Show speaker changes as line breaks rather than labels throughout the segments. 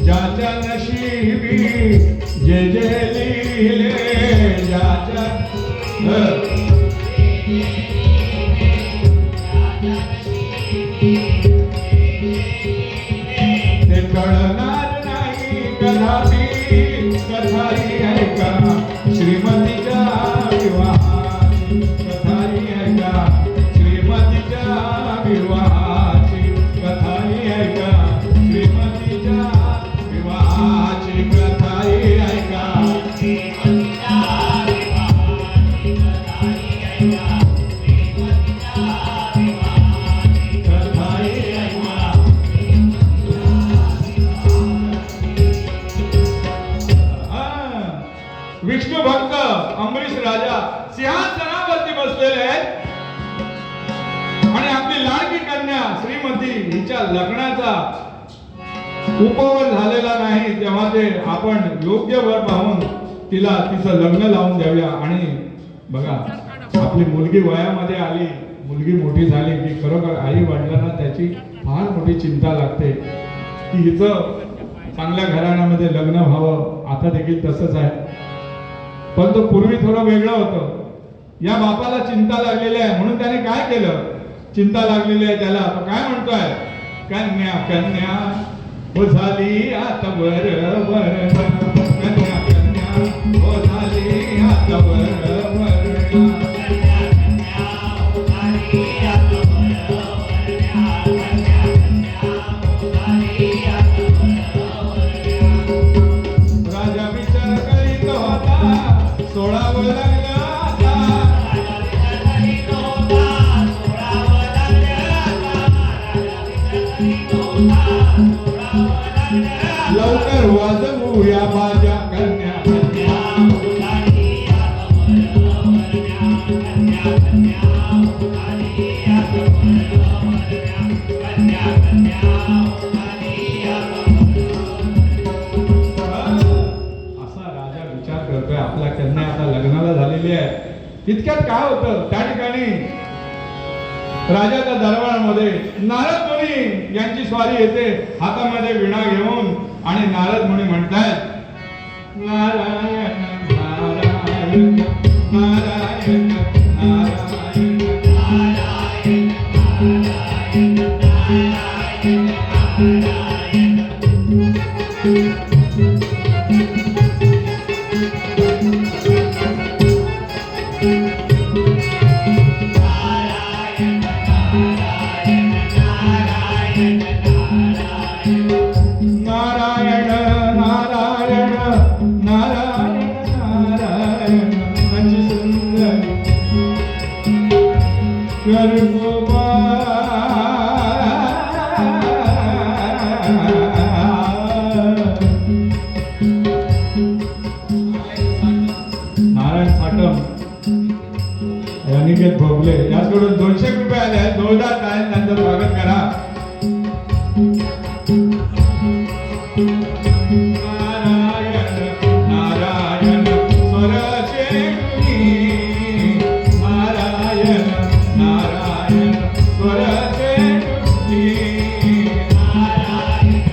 ज्याच्या नशिबी जे जे लिहिले ज्याच्या ते कळणार नाही कदापि कथाही ऐका श्रीमतीच्या विवाहाची कथाही ऐका श्रीमतीच्या विवाहाची कथाही ऐका श्रीमतीच्या विवाहाची कथाही ऐका विष्णू भक्त अंबरीश राजा सिंहासनावरती बसलेले आहेत आणि आपली लाडकी कन्या श्रीमती हिच्या लग्नाचा उपवर झालेला नाही तेव्हा ते आपण योग्य वर पाहून तिला तिचं लग्न लावून द्याव्या. आणि बघा आपली मुलगी वयामध्ये आली मुलगी मोठी झाली की खरोखर आई वडिलांना त्याची फार मोठी चिंता लागते की हिचं चांगल्या घराण्यामध्ये लग्न व्हावं. आता देखील तसंच आहे पण तो पूर्वी थोडं वेगळं होतं. या बापाला चिंता लागलेली आहे म्हणून त्याने काय केलं चिंता लागलेली आहे त्याला तो काय म्हणतोय कन्या कन्या हो झाली आता वर वर कन्या कन्या हो झाली आता वर वर राजा विचार करीत होता सोडावं लागलं आता लवकर वाजवूया माझ्या कन्या असा राजा विचार करतोय आपल्या कन्या आता लग्नाला झालेली आहे. इतक्यात काय होतं त्या ठिकाणी राजाच्या दरबारामध्ये नारद मुनी यांची स्वारी येते हातामध्ये वीणा घेऊन आणि नारद मुनी म्हणतात नारायण नारायण नारायण नारायण नारायण नारायण साटम अनिकेत भोगले याचकडून 200 रुपये आले आहेत. जोरदार टाळ्यांनी त्यांचं स्वागत करा. नारायण नारायण स्वरचेतुनी नारायण नारायण स्वरचेतुनी नारायण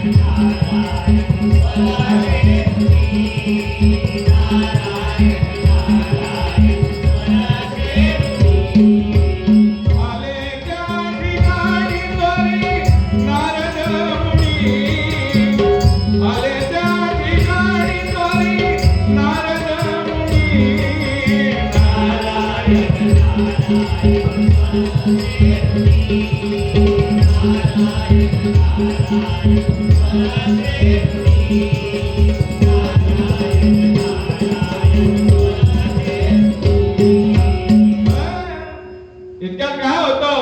इतक्यात काय होतं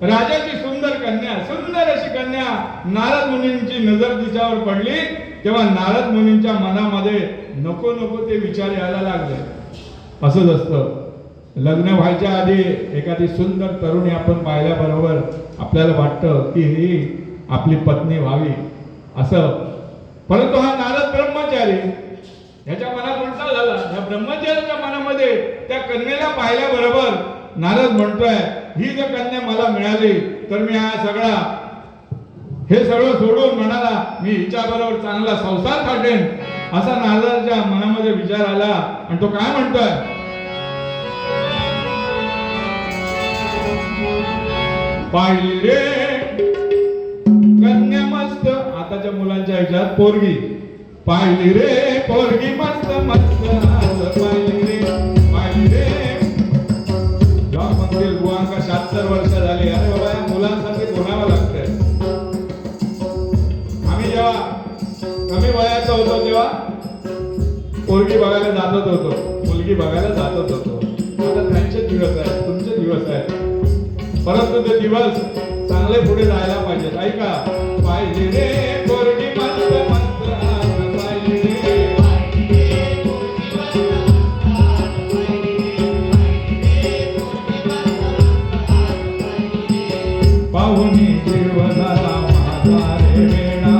राजाची सुंदर कन्या सुंदर अशी कन्या नारद मुनींची नजर तिच्यावर पडली तेव्हा नारद मुनींच्या मनामध्ये नको नको ते विचार यायला लागले. असंच असतं लग्न व्हायच्या आधी एखादी सुंदर तरुणी आपण पाहिल्याबरोबर आपल्याला वाटतं की ही आपली पत्नी व्हावी असं. परंतु हा नारद ब्रह्मचारी याच्या मनात उलटा झाला. या ब्रह्मचार्याच्या मनामध्ये त्या कन्येला पाहिल्याबरोबर नारद म्हणतोय ही जर कन्या मला मिळाली तर मी हे सगळं सोडून म्हणाला मी हिच्या बरोबर चांगला संसार काढेन असा नारदाच्या मनामध्ये विचार आला. आणि तो काय म्हणतोय, पाहिली रे कन्या मस्त, आताच्या मुलांच्या ह्याच्यात पोरगी, पाहिली रे पोरगी मस्त मस्त, पाहिली रे जेव्हा म्हणतील बुवांका 76 वर्ष झाली, अरे बाबा या मुलांसाठी बोलावं लागतंय. आम्ही जेव्हा कमी वयाचा होतो तेव्हा पोरगी बघायला जातच होतो, मुलगी बघायला जातच होतो. आता त्यांचे दिवस आहेत, तुमचे दिवस आहेत, परंतु ते दिवस चांगले पुढे जायला पाहिजेत. ऐका, पाहिजे रे पोरगी मस्त मस्त, पाहिजे रे पाहुनी जीव झाला माझा रे वेणा,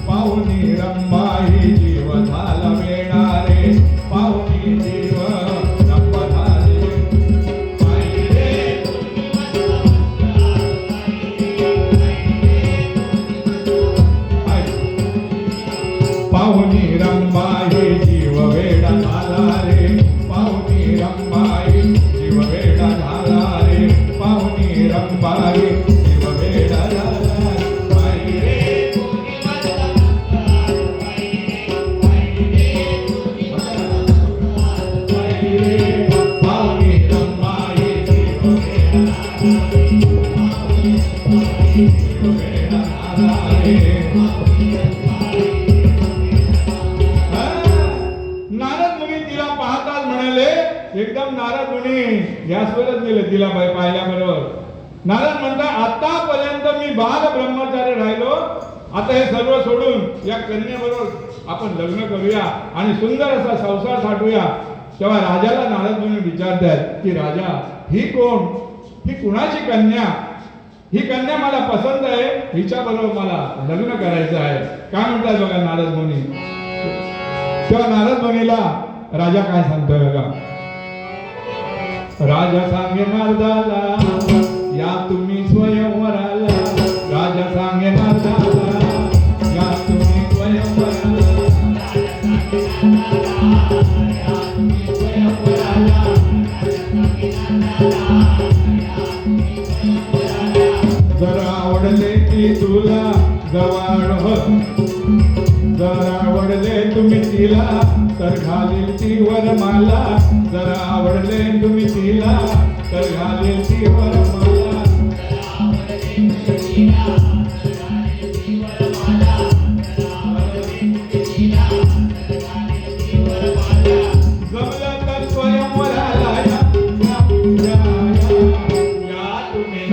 पाहुनी रंबाई जीव झाला वेणा रे, पाहुनी जीव रंबा झाली. पाहुनी रंबाई जीव वेडा झाला रे, पाहुनी रंबाई जीव वेडा झाला रे, पाहुनी रंबाई जीव वेडा झाला. पाहुनी रंबाई जीव वेडा झाला रे. नारद मुनी तिला पाहताच म्हणाले, एकदम नारद मुनी गॅसवरच गेले तिला पाहिल्याबरोबर. नारद म्हणतात, आतापर्यंत मी बाल ब्रह्मचारी राहिलो, आता हे सर्व सोडून या कन्येबरोबर आपण लग्न करूया आणि सुंदर असा संसार साठवूया. तेव्हा राजाला नारद मुनी विचारतात की राजा, ही कोण, ही कुणाची कन्या, ही कन्या मला पसंत आहे, हिच्या बरोबर मला लग्न करायचं आहे. काय म्हणतात बघा नारद मुनी. तेव्हा नारद मुनीला राजा काय सांगतोय बघा. राजा सांगे नारदाला, या तुम्ही स्वयंवराला, राजा सांगे नारदाला, या तुम्ही स्वयंवराला, जर आवडले की तुला गवाड हो, जर आवडले तुम्ही तिला तर घालील ती वरमाला, जर आवडले तुम्ही तिला तर घालील ती वरमाला. जमलं तर स्वयंवराला या तुम्ही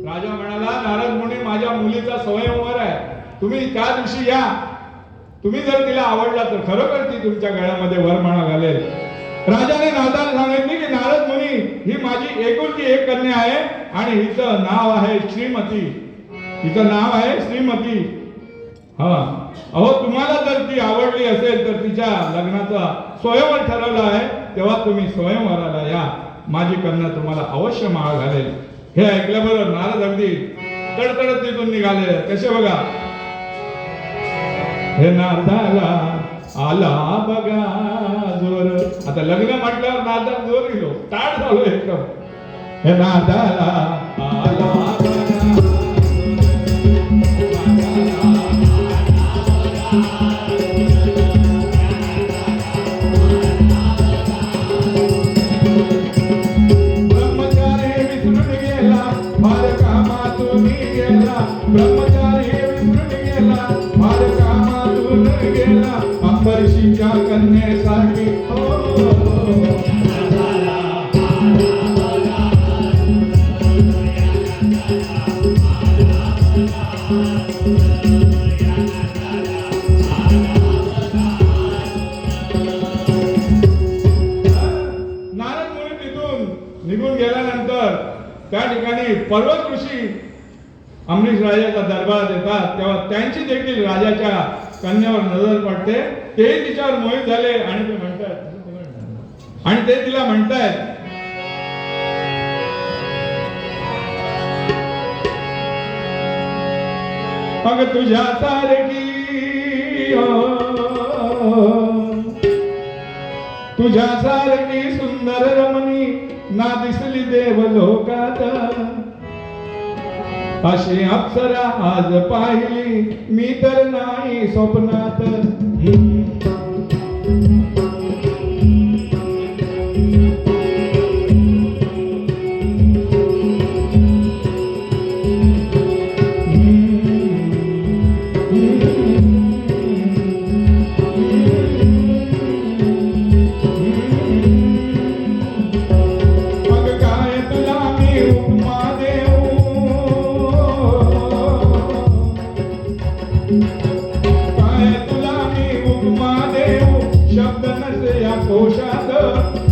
राजा म्हणाला, नारद मुनी माझ्या मुलीचा स्वयंवर आहे, तुम्ही त्या दिवशी या. तुम्ही जर तिला आवडला तर खरोखर ती तुमच्या गळ्यामध्ये वरमाळा घालेल. राजाने नारदाला सांगितले की नारद मुनी, ही माझी एकुलती एक कन्या आहे आणि हिचं नाव आहे श्रीमती, हिचं नाव आहे श्रीमती. हा, अहो तुम्हाला जर ती आवडली असेल तर तिच्या लग्नाचा स्वयंवर ठरवला आहे, तेव्हा तुम्ही स्वयंवराला या, माझी कन्या तुम्हाला अवश्य माळ घालेल. हे ऐकल्याबरोबर नारद अगदी तडतडत तिथून निघाले. कसे बघा, हे नारदाला आला बघा जोर. आता लग्न म्हटल्यावर नारदाला जोर गेलो, ताट झालो एकदम. हे नारदाला आला ब्रह्मचारी विसरून गेला, फार कामातून गेला, ब्रह्मचारी विसरून गेला, फार कामातून गेला, अंबरीशीच्या कन्येसाठी. निघून गेल्यानंतर त्या ठिकाणी पर्वत ऋषी अमरीश राजाच्या दरबारात येतात तेव्हा त्यांची देखील राजाच्या कन्यावर नजर पडते. ते तिच्यावर मोहित झाले आणि ते म्हणतात आणि ते तिला म्हणतायत अग तुझ्या सारखी तुझ्या सारखी सुंदर रमणी ना दिसली देव लोकात. अशी अप्सरा आज पाहिली मी तर नाही स्वप्नात.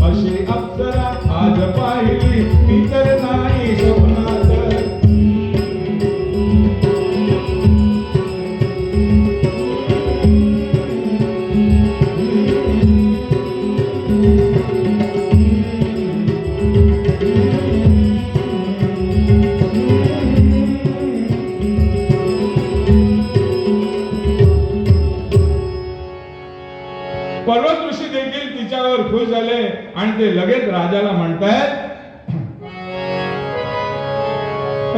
अशी अप्सरा आज पाहिली मी तर नाही स्वप्नात. पर्वत ऋषी देखील तिच्यावर खुश झाले आणि ते लगेच राजाला म्हणतायत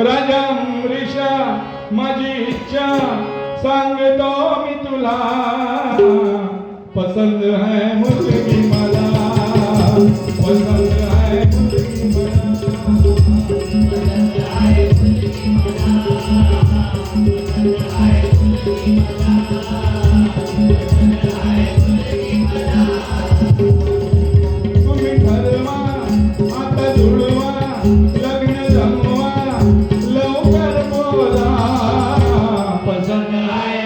राजा अमरीशा माझी इच्छा सांगतो मी तुला. पसंद है मुलगी मला पसंद है मुलगी तुम्ही ठरवा आता जुळवा लग्न जमवा लवकर बोला. पसंद आहे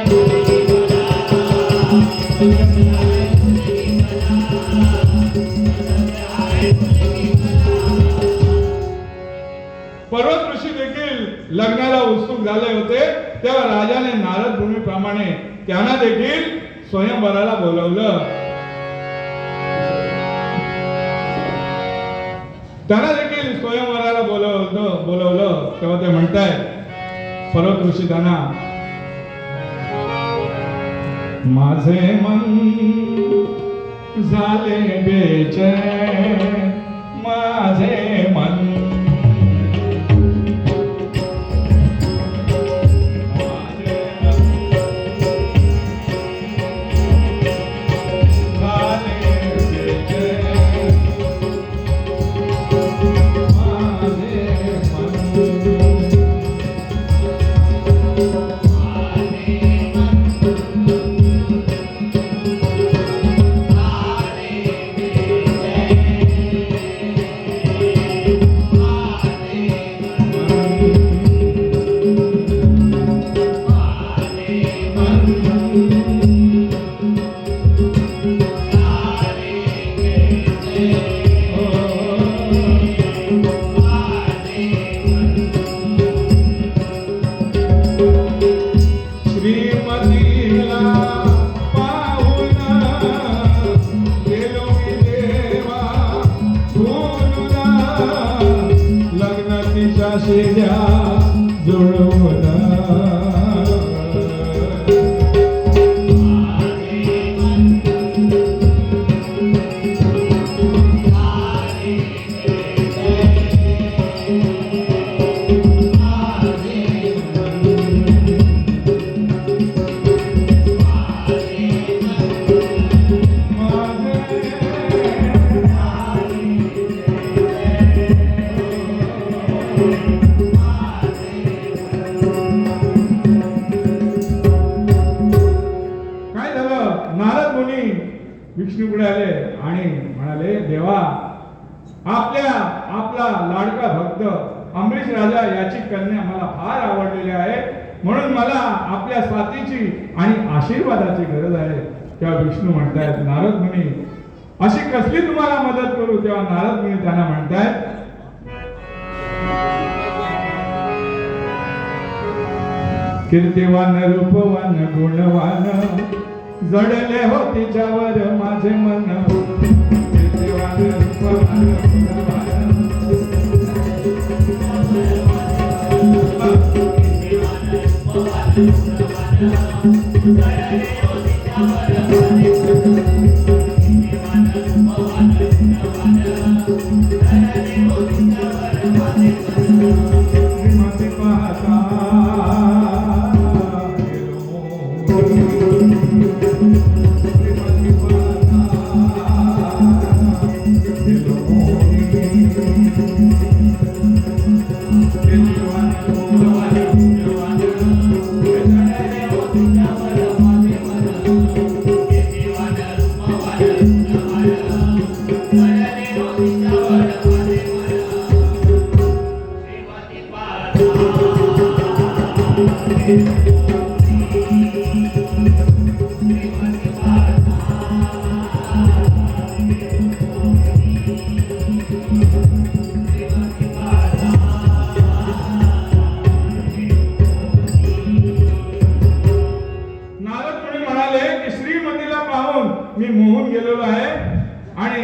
पर्वत ऋषी देखील लग्नाला उत्सुक झाले होते. तेव्हा राजाने नारद मुनीप्रमाणे त्यांना देखील स्वयंवराला बोलवलं. त्यांना देखील स्वयंवराला बोलवलं तेव्हा ते म्हणतायत पर्वत ऋषी त्यांना माझे मन झाले बेचैन माझे मन विष्णूकडे आले आणि म्हणाले देवा आपला लाडका भक्त अमरीश राजा याची कन्या मला फार आवडलेली आहे म्हणून मला आपल्या साथीची आणि आशीर्वादाची गरज आहे. तेव्हा विष्णू म्हणतायत नारद मुनी अशी कसली तुम्हाला मदत करू. तेव्हा नारद मुनी त्यांना म्हणतायत कीर्तिवान रूपवान गुणवान जडले हो तिच्यावर माझे मन कीर्तिवान रूपवान गुणवान श्रीमती पाहता मी मोहून गेलेलो आहे आणि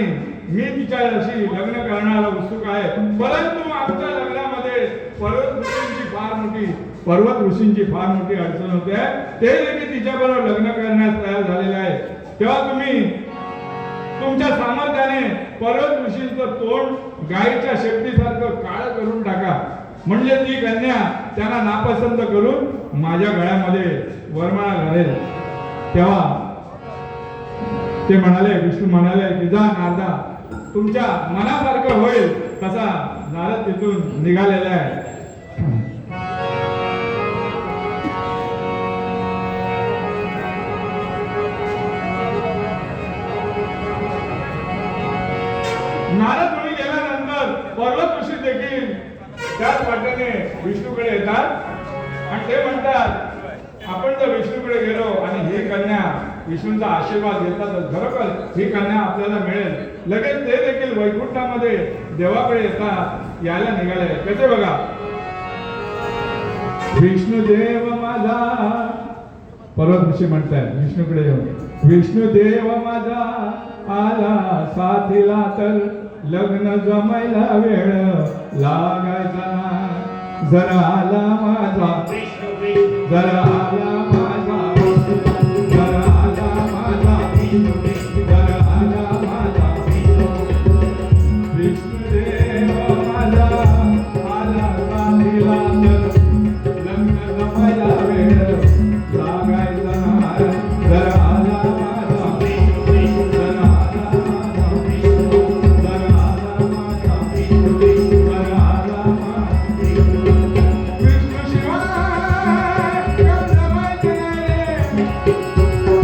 मी तिच्याशी लग्न करण्याला उत्सुक आहे, परंतु आमच्या लग्नामध्ये पर्वत ऋषींची फार मोठी अडचण होते. ते देखील तिच्याबरोबर लग्न करण्यास तयार झालेले आहे. तेव्हा तुम्ही तुमच्या सामर्थ्याने पर्वत ऋषींचं तोंड गायीच्या शेपटीसारखं काळ करून टाका, म्हणजे ती कन्या त्यांना नापसंत करून माझ्या गळ्यामध्ये वरमाळा घालेल. तेव्हा ते म्हणाले, विष्णू म्हणाले की जा नारदा, तुमच्या मनासारखं होईल तसा नारद तिथून निघालेला आहे. नारद मुनी गेल्यानंतर पर्वत ऋषी देखील त्याच वाटेने विष्णूकडे येतात आणि ते म्हणतात, आपण जर विष्णूकडे गेलो आणि ही कन्या विष्णूंचा आशीर्वाद घेतात, खरोखर ही कन्या आपल्याला मिळेल. लगेच ते देखील वैकुंठामध्ये देवाकडे येतात, यायला निघाले. कसे बघा, विष्णुदेव माझा, पर्वत ऋषी म्हणतात विष्णूकडे येऊन, विष्णुदेव माझा आला साथीला तर लग्न जमायला वेळ लागायचा ना. जरा आला माझा, जरा आला माझा, जरा आला माझा, जरा आला माझा विष्णुदेव माझा आला साथीला तर लग्न जमायला वेळ लागायचा ना. जरा आला माझा, जरा आला माझा, जरा आला माझा, जरा आला माझा. विष्णू शिवाय काम जमायचं नाही,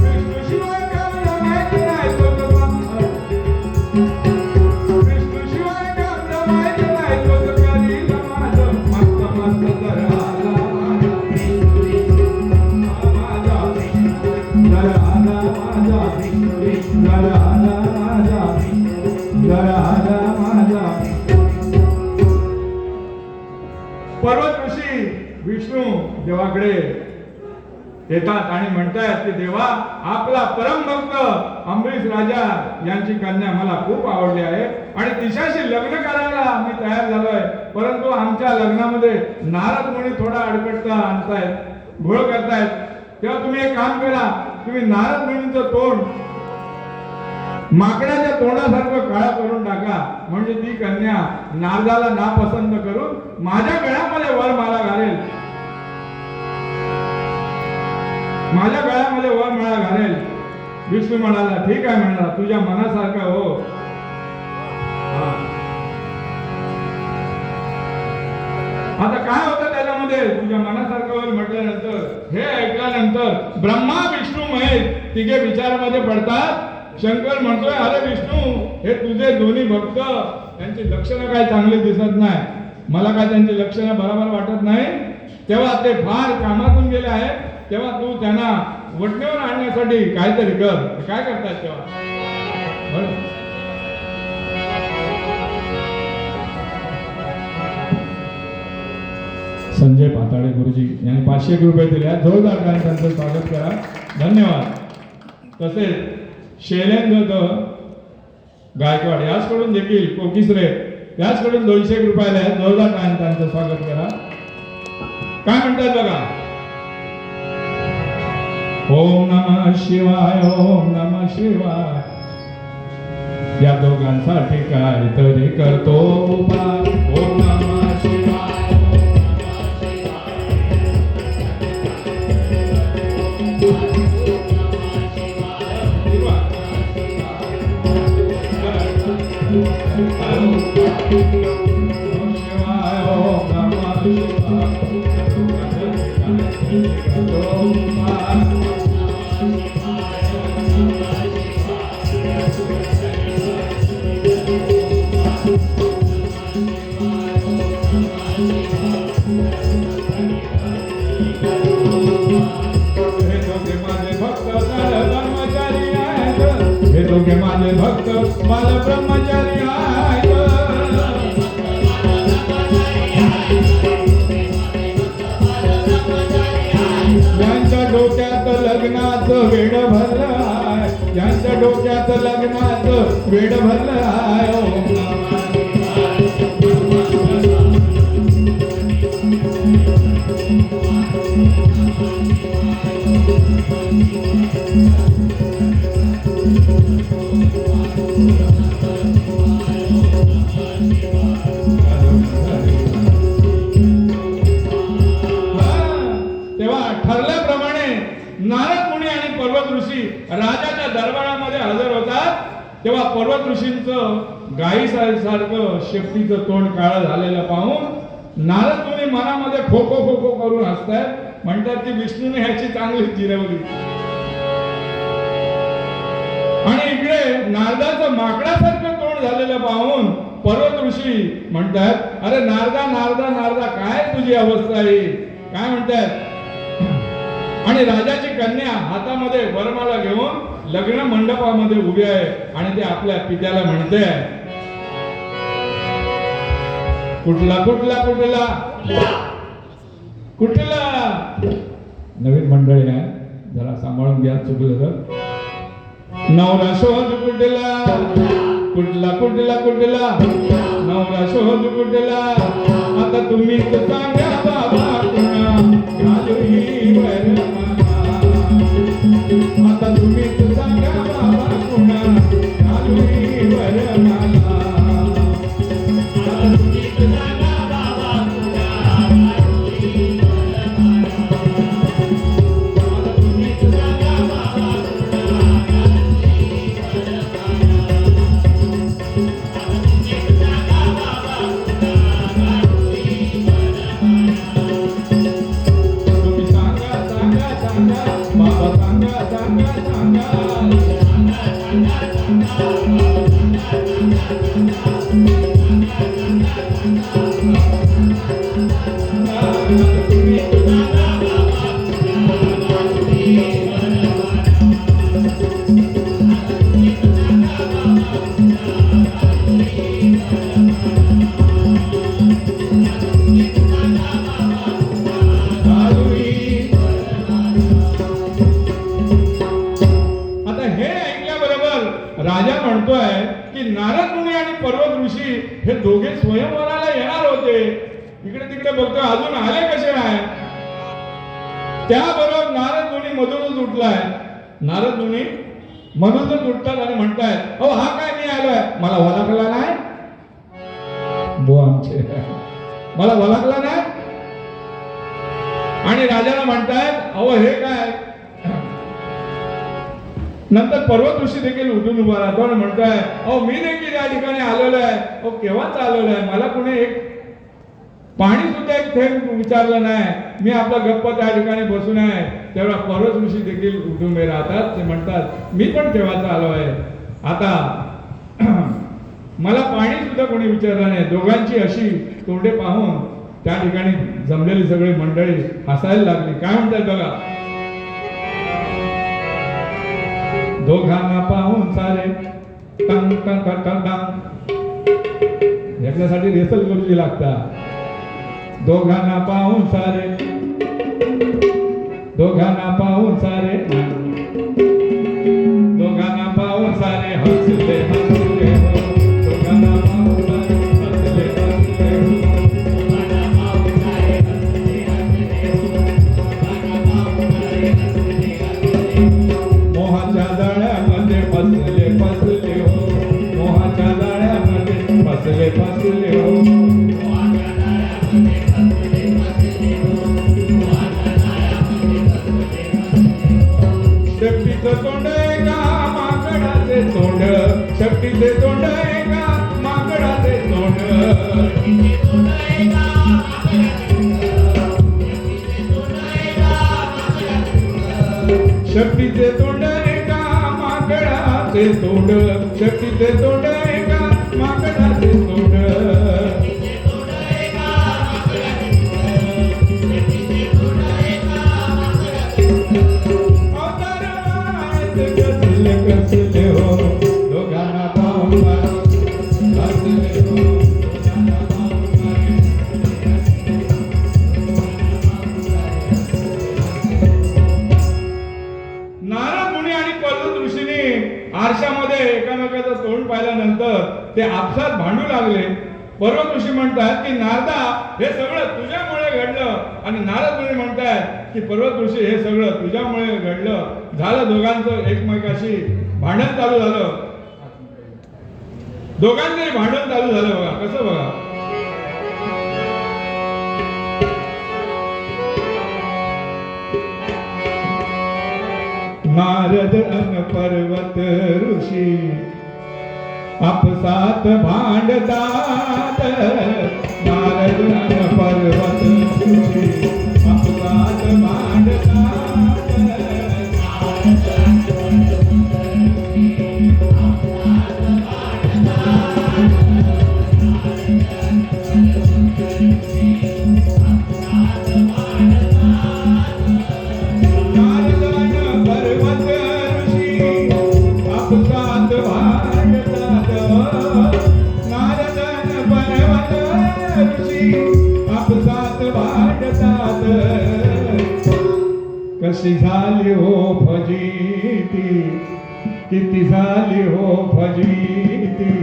विष्णू शिवाय काम जमायचं नाही, विष्णू शिवाय काम जमायचं नाही, तो करील माझं मस्त मस्त. जरा आला माझा, जरा आला माझा, जरा आला माझा, जरा आला माझा. पर्वत ऋषी विष्णू देवाकडे येतात आणि म्हणतात की देवा, आपला परमभक्त अंबरीश राजा यांची कन्या मला खूप आवडली आहे आणि तिच्याशी लग्न करायला मी तयार झालोय, परंतु आमच्या लग्नामध्ये नारद मुनी थोडा अडकटता आणतायत, घोळ करतायत. तेव्हा तुम्ही एक काम करा, तुम्ही नारद मुनींचं तोंड माकडाच्या तोंडासारखं काळा करून टाका, म्हणजे ती कन्या नारदाला नापसंत करून माझ्या गळ्यामध्ये वरमाळा घालेल, माझ्या गळ्यामध्ये वरमाळा घालेल. विष्णू म्हणाला, ठीक आहे म्हणाला, तुझ्या मनासारखं हो. आता काय होतं त्याच्यामध्ये, तुझ्या मनासारखं होईल म्हटल्यानंतर, हे ऐकल्यानंतर ब्रह्मा विष्णू महेश तिघे विचारामध्ये पडतात. शंकर म्हणतोय, अरे विष्णू, हे तुझे दोन्ही भक्त, त्यांची लक्षणं काय चांगली दिसत नाही, मला काय त्यांची लक्षणं बरोबर वाटत नाही. तेव्हा ते फार कामातून गेले आहेत, तेव्हा तू त्यांना वटणीवर आणण्यासाठी काहीतरी कर. काय करतात तेव्हा, संजय पाताळे गुरुजी यांनी 500 रुपये दिले आहेत. जोरदार टाळ्यांनी त्यांचं स्वागत करा. धन्यवाद. तसेच शैलेंद्र गायकवाड याचकडून देखील कोकिसरे याचकडून 200 रुपये आले आहेत. जोरदार टाळ्यांनी त्यांचं स्वागत करा. काय म्हणतात बघा. ओम नमः शिवाय, ओम नमः शिवाय. या दोघांसाठी काय तरी करतो उपाय. ओम नमः शिवाय. माझे भक्त बाल ब्रह्मचारी आहेत. यांच्या डोक्यात लग्नाचं वेड भरलं आहे. यांच्या डोक्यात लग्नाचं वेड भरलं आहे. तेव्हा ठरल्याप्रमाणे नारद मुनी आणि पर्वत ऋषी राजाच्या दरबारामध्ये हजर होतात. तेव्हा पर्वत ऋषींचं गाई सारखं शेपटीचं तोंड काळं झालेलं पाहून नारद मुनी मनामध्ये खो खो खो खो करून हसतात. म्हणतात की विष्णूने ह्याची चांगली जिरवली. आणि इकडे नारदाचं माकडासारखं तोंड झालेलं पाहून पर्वत ऋषी म्हणतात, अरे नारदा नारदा नारदा काय तुझी अवस्था आहे. काय म्हणतात. आणि राजाची कन्या हातामध्ये वरमाला घेऊन लग्न मंडपामध्ये उभी आहे आणि ते आपल्या पित्याला म्हणते, कुठला कुठला कुठला कुठला. नवीन मंडळी आहे, जरा सांभाळून घ्या, चुकलं तर. नवरा शोध कुठला कुठला कुठला कुठला नवरा शोध कुठला. आता तुम्ही सांगा बाबा कुणा घालूही वरमाला. आता तुम्ही सांगा बाबा कुणा घालूही वरमाला. आता तुम्ही सांगा बाबा कुणा घालूही वरमाला. आता तुम्ही सांगा बाबा राजा म्हणतोय की नारद मुनी आणि पर्वत ऋषी हे दोघे स्वयंवराला येणार होते. इकडे तिकडे बघतोय अजून आले कसे नाही. त्याबरोबर नारद मुनी मधूनच उठलाय. नारद मुनी मधूनच उठतात आणि म्हणतायत, अहो हा काय मी आलोय, मला ओळखला नाही. बो आमचे मला ओळखला नाही. आणि राजाला म्हणतायत, अहो हे काय. नंतर पर्वत ऋषी देखील उठून उभा राहतो आणि म्हणतोय, अहो मी देखील या ठिकाणी आलेलो आहे. अहो केव्हाच आलेलो आहे. मला कुणी एक पाणी सुद्धा एक थेंब विचारलं नाही. मी आपला गप्प त्या ठिकाणी बसून आहे. तेव्हा पर्वत ऋषी देखील उठून उभे राहतात. ते म्हणतात, मी पण तेव्हाच आलो आहे. आता मला पाणी सुद्धा कोणी विचारलं नाही. दोघांची अशी तोंडे पाहून त्या ठिकाणी जमलेली सगळी मंडळी हसायला लागली. काय म्हणतात बघा. दोघांना पाहून सारे टंग टंग टंग टंग. याच्यासाठी रेसल करूची लागतात. दोघांना पाहून सारे दोघांना पाहून सारे दोघांना पाहून सारे हसले हसले हो दोघांना पाहून सारे हसले हसले हो मोहाच्या जाळ्यामध्ये फसले फसले हो मोहाच्या जाळ्यामध्ये फसले फसले हो शक्तीचं तोंड एका माकडाचे तोंड शक्तीचे तोंड एका माकडाचे तोंड शक्तीचे तोंड एका माकडाचे तोंड शक्तीचे तोंड एका माकडाचे तोंड कसले हो दोघांना पाहून हसले हो दोघांना पाहून नारद मुनी आणि पर्वत ऋषींनी आरशामध्ये एकामेकाचं तोंड पाहिल्यानंतर ते आपसात भांडू लागले. पर्वत ऋषी म्हणतात की नारदा हे सगळं तुझ्यामुळे घडलं आणि नारद मुनी म्हणतात की पर्वत ऋषी हे सगळं तुझ्यामुळे घडलं. झालं दोघांचं एकमेकाशी भांडण चालू झालं. दोघांचंही भांडण चालू झालं. बघा कसं बघा नारद अन पर्वत ऋषी आपसात भांडतात. नारद अन पर्वत ऋषी आपसात भांडतात. कशी झाली हो फजिती किती झाली हो फजिती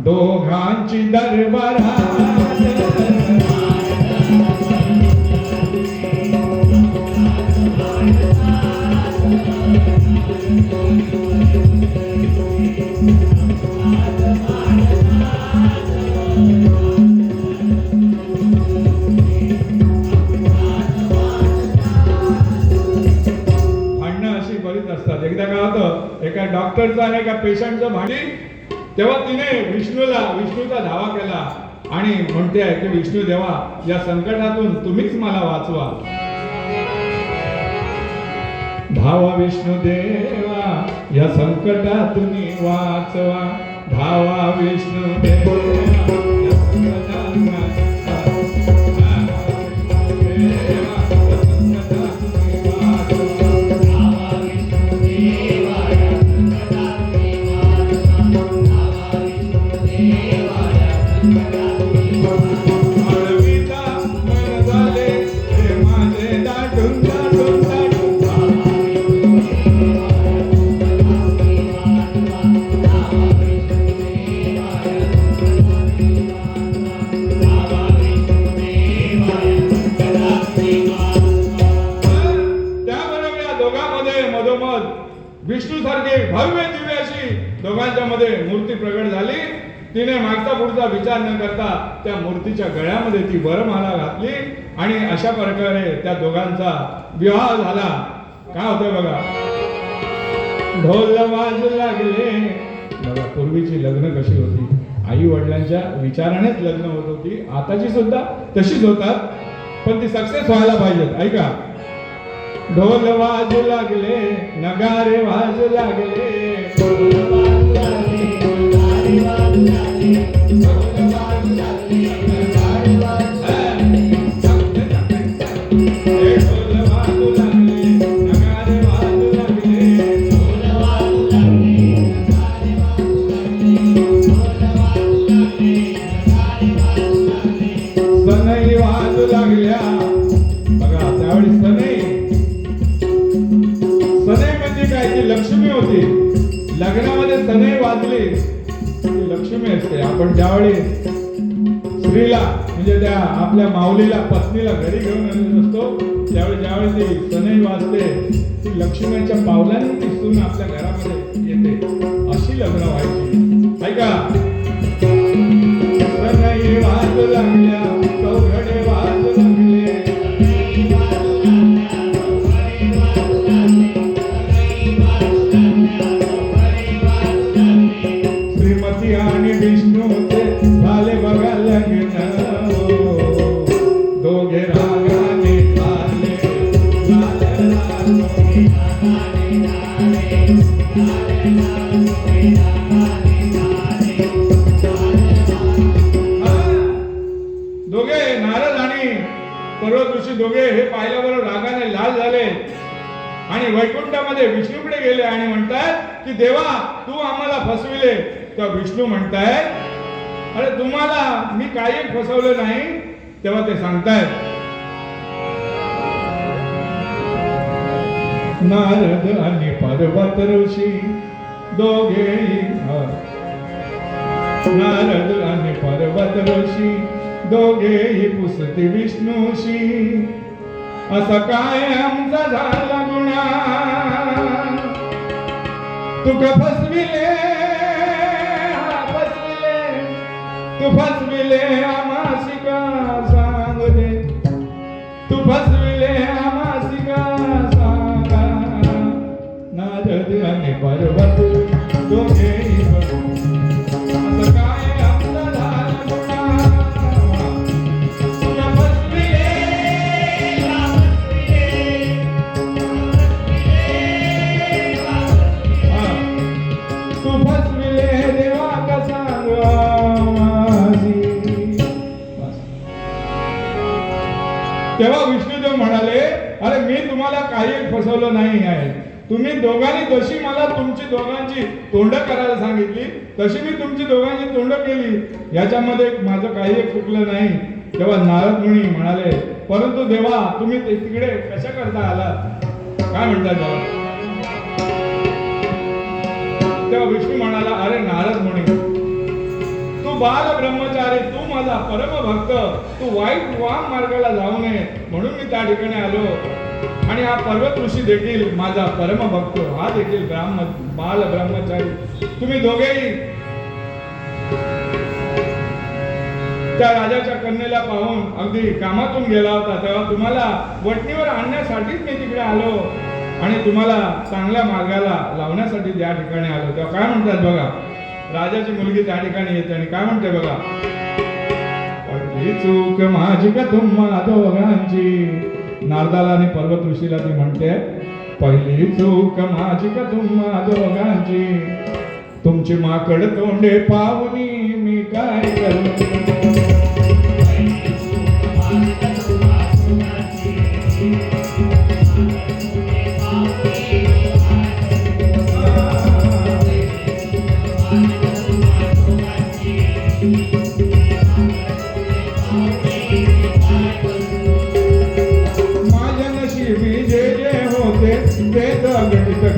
दोघांची दरबारात. असतात. एकदा काय होतं एका डॉक्टरचं आणि एका पेशंटचं भांडण तेव्हा तिने विष्णूचा धावा केला आणि म्हणते की विष्णू देवा या संकटातून तुम्हीच मला वाचवा. धावा विष्णू देवा या संकटातून वाचवा. धावा विष्णू देवा या संकटातून विष्णू सारखी भव्य दिव्य अशी दोघांच्या मध्ये मूर्ती प्रगट झाली. तिने मागचा पुढचा विचार न करता त्या मूर्तीच्या गळ्यामध्ये ती वरमाला घातली आणि अशा प्रकारे त्या दोघांचा विवाह झाला. काय होतंय बघा ढोल वाजू लागले. बघा पूर्वीची लग्न कशी होती आई वडिलांच्या विचारानेच लग्न होत होती. आताची सुद्धा तशीच होतात पण ती सक्सेस व्हायला पाहिजेत. ऐका ढोल वाजू लागले नगारे वाजू लागले. ढोल वाजू लागले नगारे वाजू लागले. ढोल वाजू लागले नगारे वाजू लागले. ढोल वाजू लागले नगारे वाजू लागले. ढोल वाजू लागले नगारे वाजू लागले. ढोल वाजू लागले नगारे वाजू लागले. सनई वाजू होती. लग्नामध्ये सनई वाजली ती लक्ष्मी असते. आपण ज्यावेळी स्त्रीला म्हणजे त्या आपल्या माऊलीला पत्नीला घरी घेऊन आलेलो असतो ज्यावेळी ती सनई वाजते ती लक्ष्मीच्या पावलांनी ती सून आपल्या घरामध्ये येते. अशी लग्न व्हायची. ऐका, सनई वाजू लागल्या चौघडे वाजू लागले, श्रीमती आणि विष्णूचे झाले बघा लग्न, दोघे रागाने चालले दोघे नारद आणि पर्वत ऋषी दोघे हे पाहिल्याबरोबर रागाने लाल झाले आणि वैकुंठामध्ये विष्णूकडे गेले आणि म्हणतात की देवा तू आम्हाला फसविले. तेव्हा विष्णू म्हणतायत अरे तुम्हाला मी काही फसवलं नाही. तेव्हा ते सांगतायत नारद आणि पर्वत ऋषी दोघेही नारद आणि पर्वत ऋषी दोघेही पुसती विष्णूशी, असा काय आमचा झाला गुन्हा तुका फसविले तू फसविले आम्हासी का सांग दे, तू फसविले आम्हासी का सांगा. नारद आणि पर्वत दोघेही असं काय आमचा झाला गुन्हा तुका फसविले तू फसविले देवा का सांगा. तेव्हा विष्णुदेव म्हणाले अरे मी तुम्हाला काही फसवलं नाही आहे. तुम्ही दोघांनी जशी मला तुमची दोघांची तोंड करायला सांगितली तशी मी तुमची दोघांची तोंड केली, याच्यामध्ये माझं काही एक चुकलं नाही. तेव्हा नारद मुनी म्हणाले परंतु देवा तुम्ही तिकडे कशा करता आला, काय म्हणतात तेव्हा. तेव्हा विष्णू म्हणाला अरे नारद मुनी तू बाल ब्रह्मचारी, तू माझा परम भक्त, तू वाईट वाम मार्गाला जाऊ नये म्हणून मी त्या ठिकाणी आलो. आणि हा पर्वत ऋषी देखील माझा परम भक्त, हा देखील बाल ब्रह्मचारी. तुम्ही दोघेही त्या राजाच्या कन्येला पाहून अगदी कामातून गेला होता. तेव्हा तुम्हाला वटणीवर आणण्यासाठीच मी तिकडे आलो आणि तुम्हाला चांगल्या मार्गाला लावण्यासाठी त्या ठिकाणी आलो. तेव्हा काय म्हणतात बघा, राजाची मुलगी त्या ठिकाणी येते आणि काय म्हणते बघा, पहिली चूक माझी का तुम्हा दोघांची. नारदाला आणि पर्वत ऋषीला ती म्हणते पहिली चूक माझी का तुम्हा दोघांची, तुमची माकड तोंडे पाहुनी मी काय करू.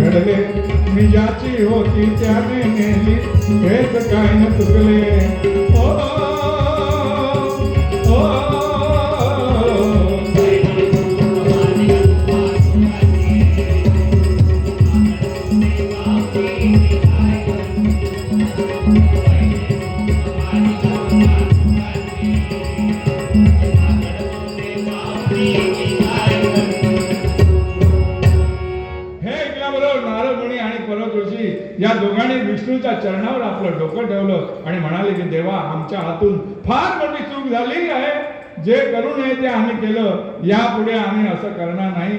घडले मी ज्याची होती त्याने नेली, हेच काय न चुकले. ओ, ओ, या दोघांनी विष्णूच्या चरणावर आपलं डोकं ठेवलं आणि म्हणाले की देवा आमच्या हातून फार मोठी चूक झाली आहे, जे करू नये ते आम्ही केलं, यापुढे आम्ही असं करणार नाही,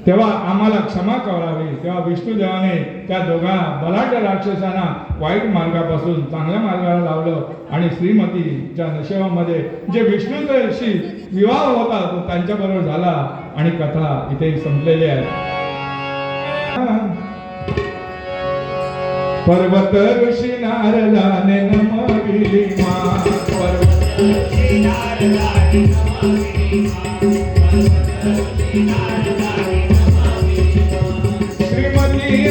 तेव्हा आम्हाला क्षमा करावी. तेव्हा विष्णुदेवाने त्या दोघा बलाढ्य राक्षसांना वाईट मार्गापासून चांगल्या मार्गाला लावलं आणि श्रीमतीच्या नशिबामध्ये जे विष्णूशी विवाह होता तो त्यांच्याबरोबर झाला आणि कथा इथे संपलेली आहे. पर्वत ऋषी नारदाने नमविली मा, पर्वत ऋषी नारदाने नमविली मा, पर्वत ऋषी नारदाने नमविली मा. श्रीमती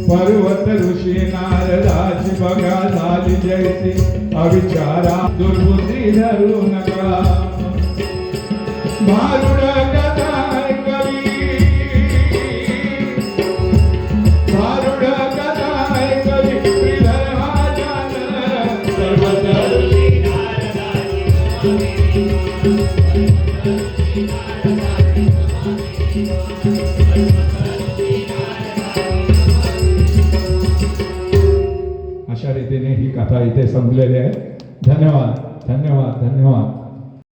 पर्वत ऋषी नारदाची बघा झाली जैसी अविचारा दुर्बुद्धी धरू नका भारुड कथा ऐकली भारुड कथा ऐकली श्रीधर महाजन पर्वत ऋषी अशा रीतीने ही कथा इथे संपलेली आहे. धन्यवाद धन्यवाद धन्यवाद.